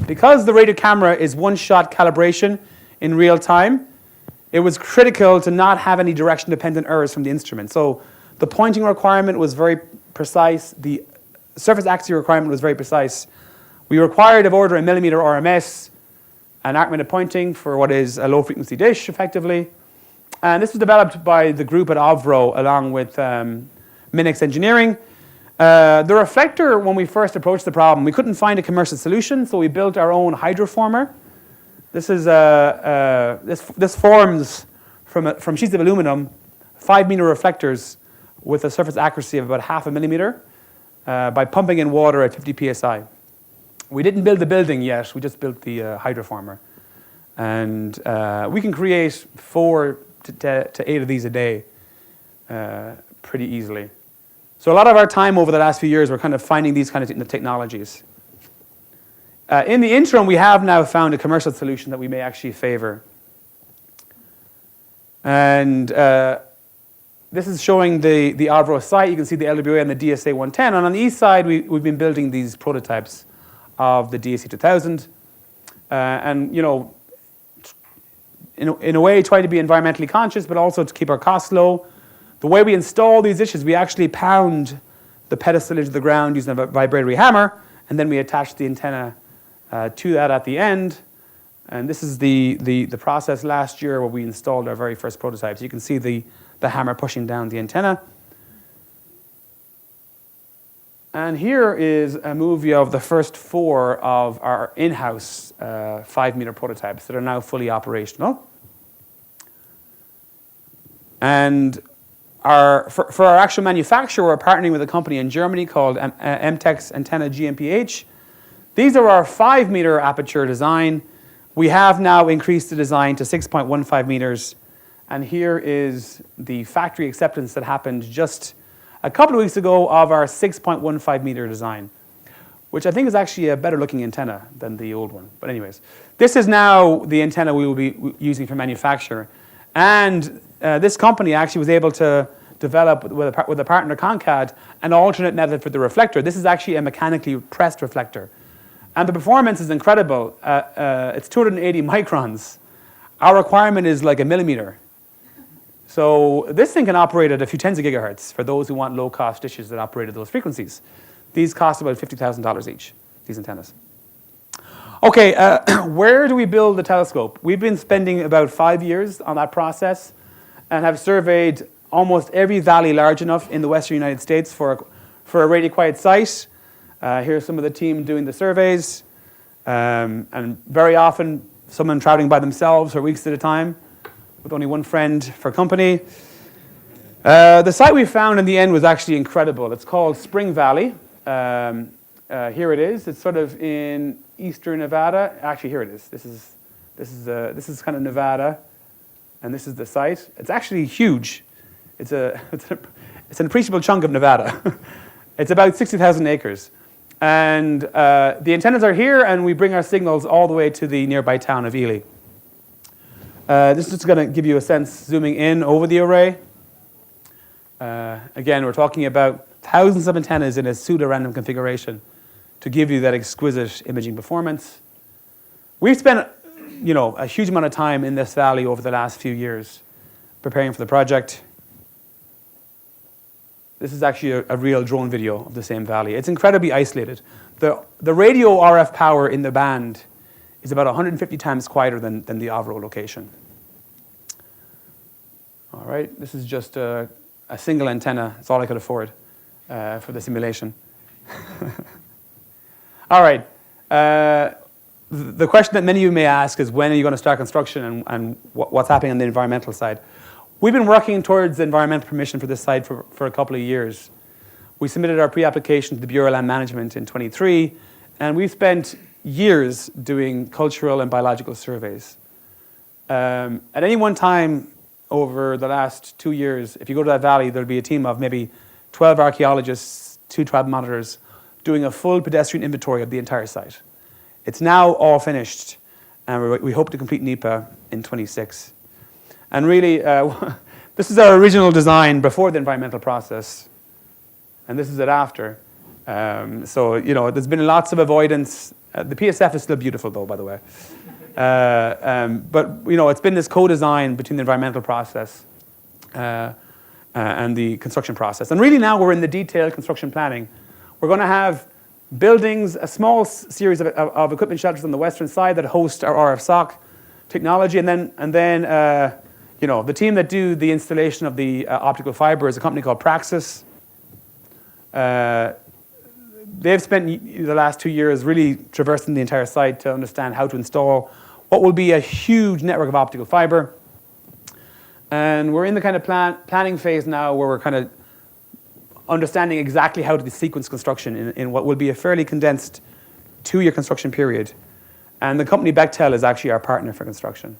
Because the radio camera is one-shot calibration in real time, it was critical to not have any direction-dependent errors from the instrument. So the pointing requirement was very precise. The surface axis requirement was very precise. We required of order a millimeter RMS and arc-minute pointing for what is a low-frequency dish, effectively. And this was developed by the group at Ovro along with Minix Engineering. The reflector, when we first approached the problem, we couldn't find a commercial solution, so we built our own hydroformer. This is this forms from sheets of aluminum 5-meter reflectors with a surface accuracy of about 0.5 millimeter by pumping in water at 50 psi. We didn't build the building yet, we just built the hydroformer. And we can create 4 to 8 of these a day pretty easily. So a lot of our time over the last few years, we're kind of finding these kind of technologies. In the interim, we have now found a commercial solution that we may actually favor. And this is showing the Avro site. You can see the LWA and the DSA 110. And on the east side, we've been building these prototypes of the DSC 2000. And, you know, in a way, try to be environmentally conscious, but also to keep our costs low. The way we install these dishes, we actually pound the pedestal into the ground using a vibratory hammer, and then we attach the antenna to that at the end. And this is the process last year where we installed our very first prototypes. You can see the hammer pushing down the antenna. And here is a movie of the first 4 of our in-house 5-meter prototypes that are now fully operational. And for our actual manufacture, we're partnering with a company in Germany called MTEX Antenna GmbH. These are our 5-meter aperture design. We have now increased the design to 6.15 meters. And here is the factory acceptance that happened just a couple of weeks ago of our 6.15 meter design, which I think is actually a better looking antenna than the old one. But anyways, this is now the antenna we will be using for manufacture. And this company actually was able to develop with a partner, Concad, an alternate method for the reflector. This is actually a mechanically pressed reflector. And the performance is incredible. It's 280 microns. Our requirement is like a millimeter. So this thing can operate at a few tens of gigahertz for those who want low-cost dishes that operate at those frequencies. These cost about $50,000 each, these antennas. Okay, where do we build the telescope? We've been spending about 5 years on that process and have surveyed almost every valley large enough in the western United States for a radio quiet site. Here's some of the team doing the surveys. And very often, someone traveling by themselves for weeks at a time with only one friend for company. The site we found in the end was actually incredible. It's called Spring Valley. Here it is. It's sort of in eastern Nevada. Actually, here it is. This is kind of Nevada, and this is the site. It's actually huge. It's an appreciable chunk of Nevada. It's about 60,000 acres. And the antennas are here, and we bring our signals all the way to the nearby town of Ely. This is just going to give you a sense, zooming in over the array. Again, we're talking about thousands of antennas in a pseudo-random configuration to give you that exquisite imaging performance. We've spent, you know, a huge amount of time in this valley over the last few years preparing for the project. This is actually a real drone video of the same valley. It's incredibly isolated. The radio RF power in the band is about 150 times quieter than the Avro location. All right, this is just a single antenna. It's all I could afford for the simulation. All right. The question that many of you may ask is, when are you going to start construction and what's happening on the environmental side? We've been working towards environmental permission for this site for a couple of years. We submitted our pre-application to the Bureau of Land Management in 23, and we've spent years doing cultural and biological surveys. At any one time over the last 2 years, if you go to that valley, there'll be a team of maybe 12 archaeologists, 2 tribal monitors, doing a full pedestrian inventory of the entire site. It's now all finished, and we hope to complete NEPA in 26. And really, this is our original design before the environmental process, and this is it after. So, you know, there's been lots of avoidance. The PSF is still beautiful, though, by the way. But, you know, it's been this co-design between the environmental process and the construction process. And really now we're in the detailed construction planning. We're going to have buildings, a small series of equipment shelters on the western side that host our RF SOC technology, and then you know, the team that do the installation of the optical fiber is a company called Praxis. They've spent the last 2 years really traversing the entire site to understand how to install what will be a huge network of optical fiber. And we're in the kind of planning phase now where we're kind of understanding exactly how to sequence construction in what will be a fairly condensed 2-year construction period. And the company Bechtel is actually our partner for construction.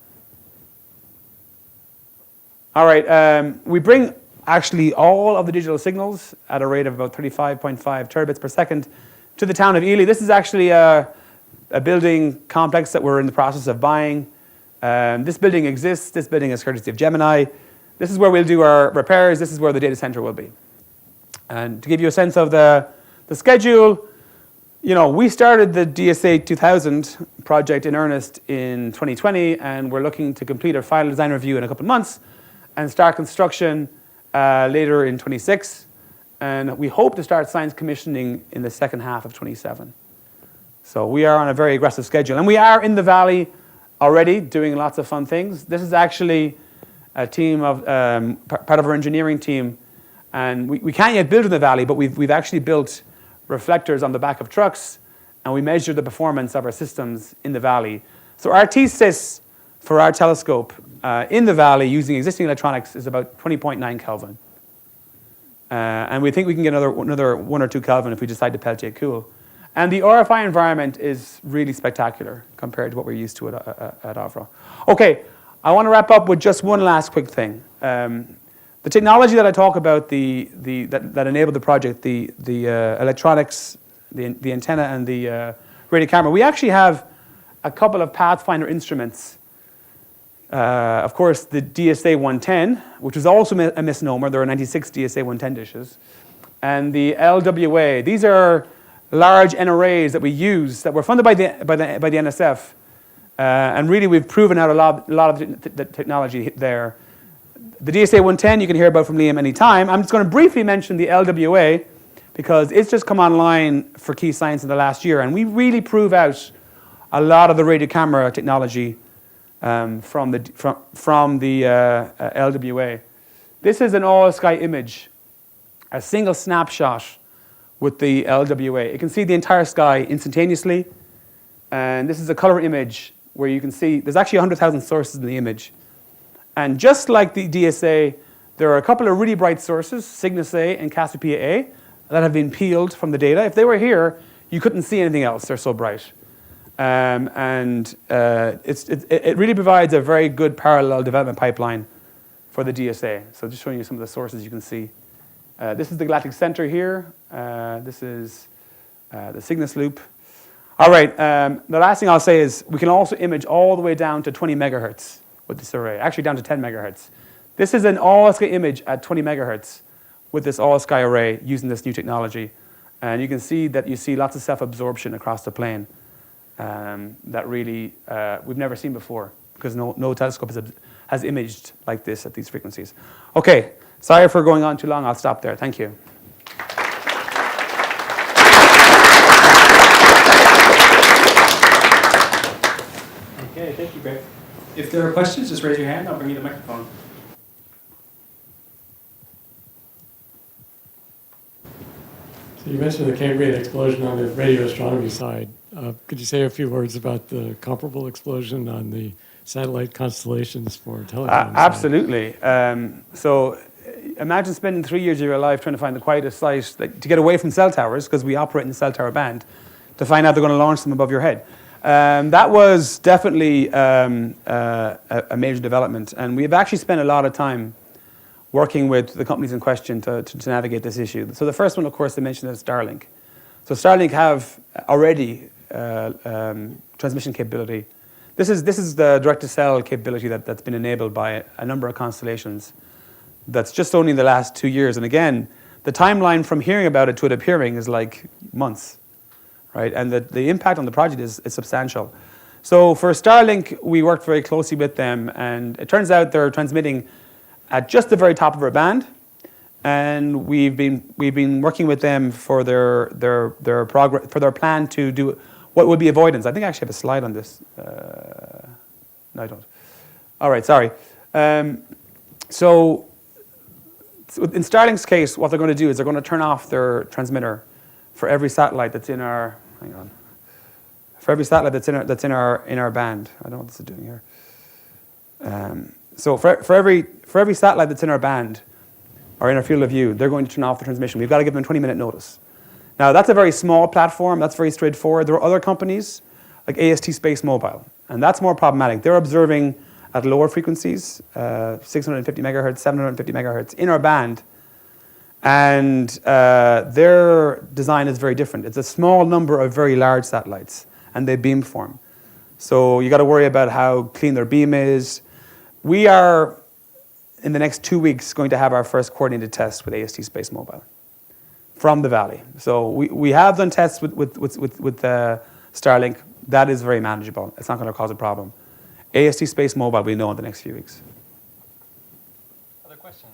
All right, we bring actually all of the digital signals at a rate of about 35.5 terabits per second to the town of Ely. This is actually a building complex that we're in the process of buying. This building exists. This building is courtesy of Gemini. This is where we'll do our repairs. This is where the data center will be. And to give you a sense of the schedule, you know, we started the DSA 2000 project in earnest in 2020, and we're looking to complete our final design review in a couple of months and start construction later in 26. And we hope to start science commissioning in the second half of 27. So we are on a very aggressive schedule. And we are in the valley already doing lots of fun things. This is actually a team of, part of our engineering team. And we can't yet build in the valley, but we've actually built reflectors on the back of trucks, and we measure the performance of our systems in the valley. So our T-sys for our telescope in the valley using existing electronics is about 20.9 Kelvin. And we think we can get another 1 or 2 Kelvin if we decide to Peltier cool. And the RFI environment is really spectacular compared to what we're used to at Avro. Okay, I want to wrap up with just one last quick thing. The technology that I talk about, that enabled the project, the electronics, the antenna, and the radio camera, we actually have a couple of Pathfinder instruments. Of course, the DSA 110, which was also a misnomer. There are 96 DSA 110 dishes. And the LWA. These are large NRAs that we use that were funded by the NSF. And really, we've proven out a lot of the technology there. The DSA 110 you can hear about from Liam anytime. I'm just going to briefly mention the LWA because it's just come online for Key Science in the last year. And we really prove out a lot of the radio camera technology from the LWA. This is an all-sky image, a single snapshot with the LWA. You can see the entire sky instantaneously. And this is a color image where you can see there's actually 100,000 sources in the image. And just like the DSA, there are a couple of really bright sources, Cygnus A and Cassiopeia A, that have been peeled from the data. If they were here, you couldn't see anything else. They're so bright. It really provides a very good parallel development pipeline for the DSA. So just showing you some of the sources you can see. This is the galactic center here. This is the Cygnus loop. All right, the last thing I'll say is we can also image all the way down to 20 megahertz with this array, actually down to 10 megahertz. This is an all-sky image at 20 megahertz with this all-sky array using this new technology. And you can see that you see lots of self-absorption across the plane that really we've never seen before because no telescope has imaged like this at these frequencies. Okay, sorry for going on too long. I'll stop there. Thank you. Okay, thank you, Greg. If there are questions, just raise your hand. I'll bring you the microphone. So you mentioned the Cambrian explosion on the radio astronomy side. Could you say a few words about the comparable explosion on the satellite constellations for telecom? Absolutely. So imagine spending 3 years of your life trying to find the quietest site to get away from cell towers, because we operate in the cell tower band, to find out they're going to launch them above your head. That was definitely a major development. And we've actually spent a lot of time working with the companies in question to navigate this issue. So the first one, of course, they mentioned is Starlink. So Starlink have already transmission capability. This is the direct-to-cell capability that's been enabled by a number of constellations. That's just only in the last 2 years. And again, the timeline from hearing about it to it appearing is like months, right? And the impact on the project is substantial. So for Starlink, we worked very closely with them, and it turns out they're transmitting at just the very top of our band. And we've been working with them for their progress, for their plan to do what would be avoidance. I think I actually have a slide on this. No, I don't. All right, sorry. So in Starlink's case, what they're going to do is they're going to turn off their transmitter for every satellite that's in our. Hang on. For every satellite that's in our band. I don't know what this is doing here. So for every satellite that's in our band or in our field of view, they're going to turn off the transmission. We've got to give them a 20-minute notice. Now, that's a very small platform. That's very straightforward. There are other companies like AST Space Mobile, and that's more problematic. They're observing at lower frequencies, 650 megahertz, 750 megahertz in our band. And their design is very different. It's a small number of very large satellites, and they beamform. So you got to worry about how clean their beam is. We are, in the next 2 weeks, going to have our first coordinated test with AST Space Mobile from the Valley. So we have done tests with Starlink. That is very manageable. It's not going to cause a problem. AST Space Mobile, we know in the next few weeks. Other questions?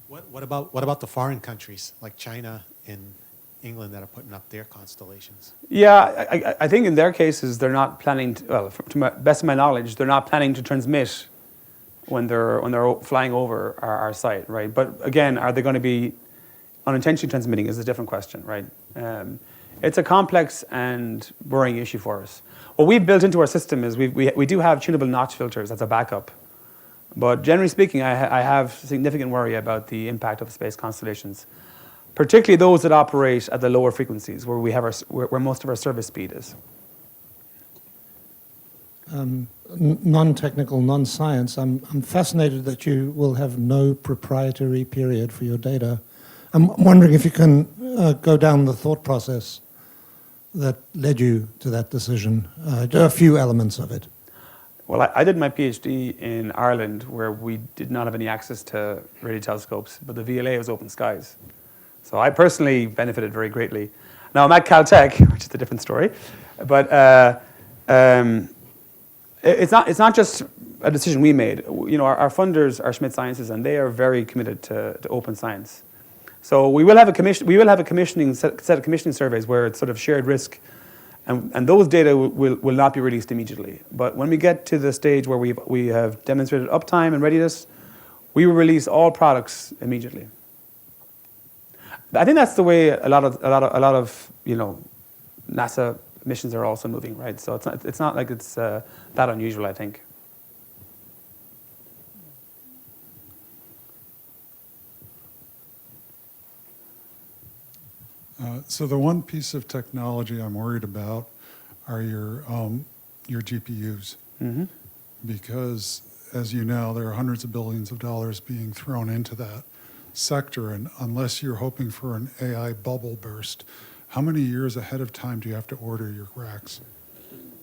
What about the foreign countries like China and England that are putting up their constellations? Yeah, I think in their cases they're not planning to, well, to my best of my knowledge, they're not planning to transmit when they're flying over our site, right? But again, are they going to be unintentionally transmitting is a different question, right? It's a complex and worrying issue for us. What we've built into our system is we do have tunable notch filters as a backup. But generally speaking, I have significant worry about the impact of space constellations, particularly those that operate at the lower frequencies where we have where most of our service speed is. Non-technical, non-science. I'm fascinated that you will have no proprietary period for your data. I'm wondering if you can go down the thought process that led you to that decision. A few elements of it. Well, I did my PhD in Ireland where we did not have any access to radio telescopes, but the VLA was open skies. So I personally benefited very greatly. Now I'm at Caltech, which is a different story, but it's not just a decision we made. You know, our funders are Schmidt Sciences, and they are very committed to open science. So we will have a commissioning set of commissioning surveys where it's sort of shared risk, and those data will not be released immediately. But when we get to the stage where we have demonstrated uptime and readiness, we will release all products immediately. I think that's the way a lot of you know, NASA missions are also moving, right? So it's not like it's that unusual, I think. So the one piece of technology I'm worried about are your GPUs, Mm-hmm. because as you know, there are hundreds of billions of dollars being thrown into that sector, and unless you're hoping for an AI bubble burst, how many years ahead of time do you have to order your racks?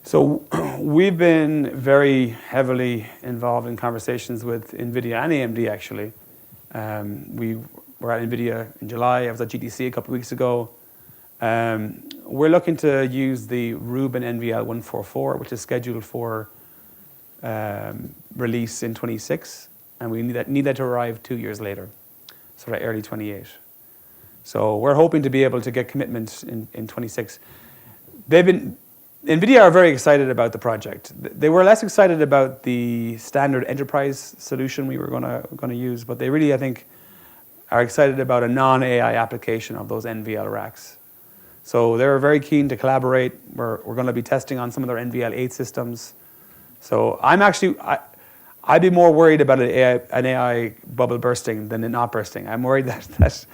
So we've been very heavily involved in conversations with NVIDIA and AMD, actually. We were at NVIDIA in July. I was at GTC a couple of weeks ago. We're looking to use the Rubin NVL144, which is scheduled for release in 26, and we need that to arrive 2 years later, sort of early 28. So we're hoping to be able to get commitments in 26. NVIDIA are very excited about the project. They were less excited about the standard enterprise solution we were going to use, but they really, I think, are excited about a non-AI application of those NVL racks. So they're very keen to collaborate. We're going to be testing on some of their NVL8 systems. So I'd be more worried about an AI bubble bursting than it not bursting. I'm worried that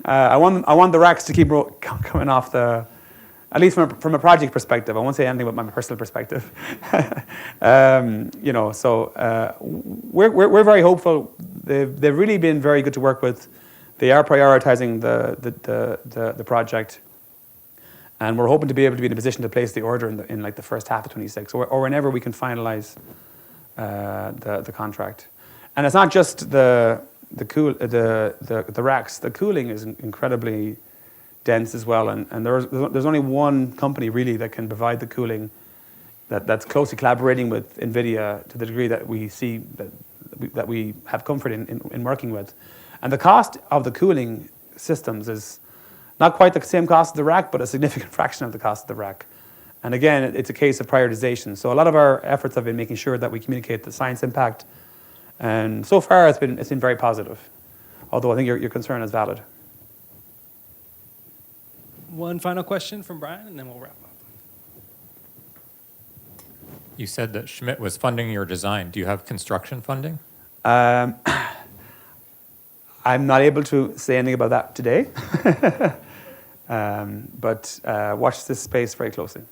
I want the racks to keep coming off at least from a project perspective. I won't say anything about my personal perspective. You know, so we're very hopeful. They've really been very good to work with. They are prioritizing the project, and we're hoping to be able to be in a position to place the order in like the first half of 26, or whenever we can finalize the contract. And it's not just the racks. The cooling is incredibly dense as well, and there's only one company really that can provide the cooling that's closely collaborating with NVIDIA to the degree that we see that we have comfort in working with. And the cost of the cooling systems is not quite the same cost of the rack, but a significant fraction of the cost of the rack. And again, it's a case of prioritization. So a lot of our efforts have been making sure that we communicate the science impact, and so far it's been very positive. Although I think your concern is valid. One final question from Brian, and then we'll wrap up. You said that Schmidt was funding your design. Do you have construction funding? I'm not able to say anything about that today, but watch this space very closely.